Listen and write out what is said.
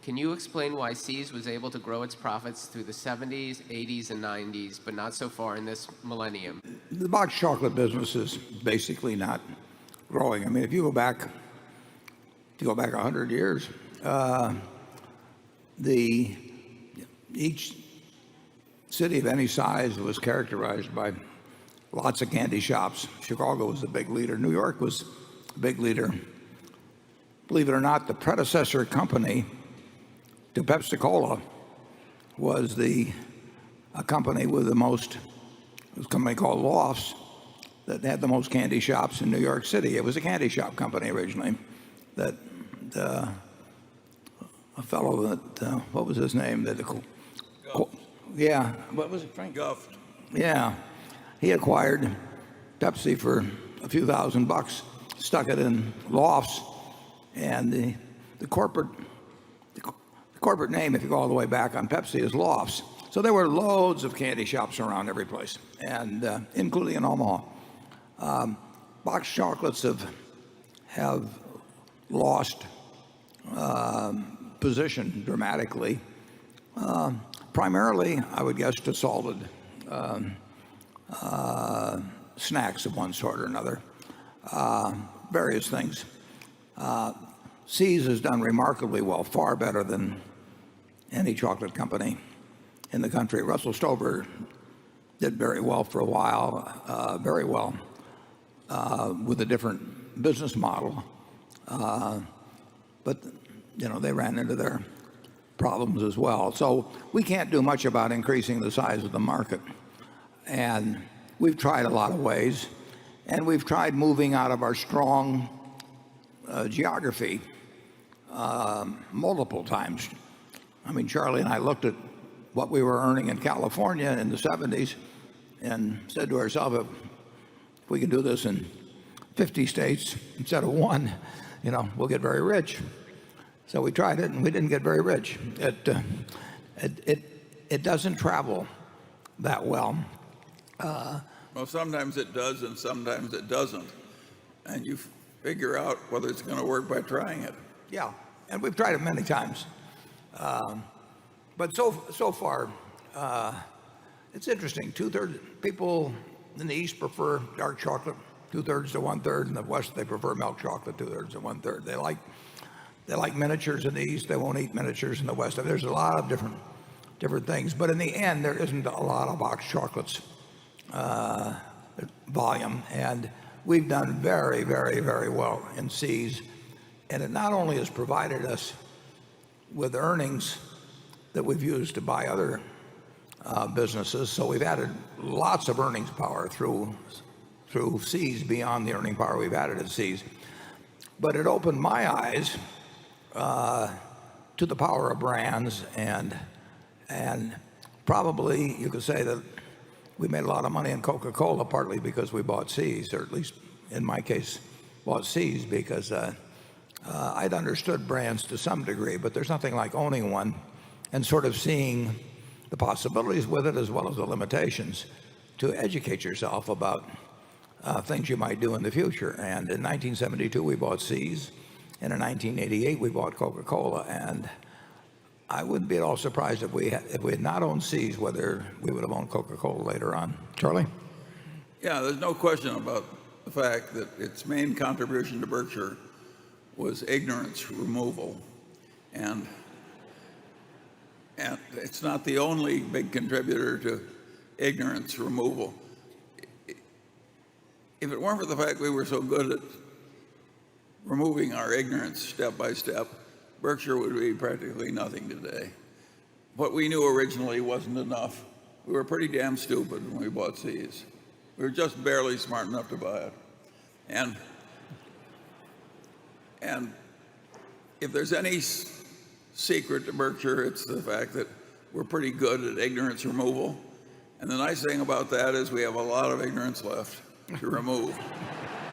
Can you explain why See's was able to grow its profits through the 70s, 80s, and 90s, but not so far in this millennium? The box chocolate business is basically not growing. I mean, if you go back 100 years, each city of any size was characterized by lots of candy shops. Chicago was a big leader. New York was a big leader. Believe it or not, the predecessor company to Pepsi-Cola was a company with the most, it was a company called Lofts that had the most candy shops in New York City. It was a candy shop company originally that a fellow that, what was his name? Yeah, what was it, Frank? Guff. Yeah, he acquired Pepsi for a few $1,000, stuck it in Lofts, and the corporate name, if you go all the way back on Pepsi, is Lofts. So there were loads of candy shops around every place, and including in Omaha. Box chocolates have lost position dramatically. Primarily, I would guess, to salted snacks of one sort or another, various things. See's has done remarkably well, far better than any chocolate company in the country. Russell Stover did very well for a while, very well, with a different business model. But they ran into their problems as well. So we can't do much about increasing the size of the market. And we've tried a lot of ways, and we've tried moving out of our strong geography multiple times. I mean, Charlie and I looked at what we were earning in California in the 70s and said to ourselves, if we can do this in 50 states instead of one, we'll get very rich. So we tried it, and we didn't get very rich. It doesn't travel that well. Well, sometimes it does, and sometimes it doesn't. And you figure out whether it's going to work by trying it. Yeah, and we've tried it many times. But so far, it's interesting. 2/3 people in the East prefer dark chocolate, 2/3 to 1/3. In the West, they prefer milk chocolate, 2/3 to 1/3. They like miniatures in the East. They won't eat miniatures in the West. There's a lot of different things. But in the end, there isn't a lot of box chocolates volume. And we've done very, very, very well in See's. And it not only has provided us with earnings that we've used to buy other businesses, so we've added lots of earnings power through See's beyond the earning power we've added at See's. But it opened my eyes to the power of brands, and probably you could say that we made a lot of money in Coca-Cola partly because we bought See's, or at least in my case bought See's, because I'd understood brands to some degree, but there's nothing like owning one and sort of seeing the possibilities with it as well as the limitations to educate yourself about things you might do in the future. And in 1972 we bought See's, and in 1988 we bought Coca-Cola, and I wouldn't be at all surprised if we had not owned See's, whether we would have owned Coca-Cola later on. Charlie? Yeah, there's no question about the fact that its main contribution to Berkshire was ignorance removal, and it's not the only big contributor to ignorance removal. If it weren't for the fact we were so good at removing our ignorance step by step, Berkshire would be practically nothing today. What we knew originally wasn't enough. We were pretty damn stupid when we bought See's. We were just barely smart enough to buy it. And if there's any secret to Berkshire, it's the fact that we're pretty good at ignorance removal. And the nice thing about that is we have a lot of ignorance left to remove.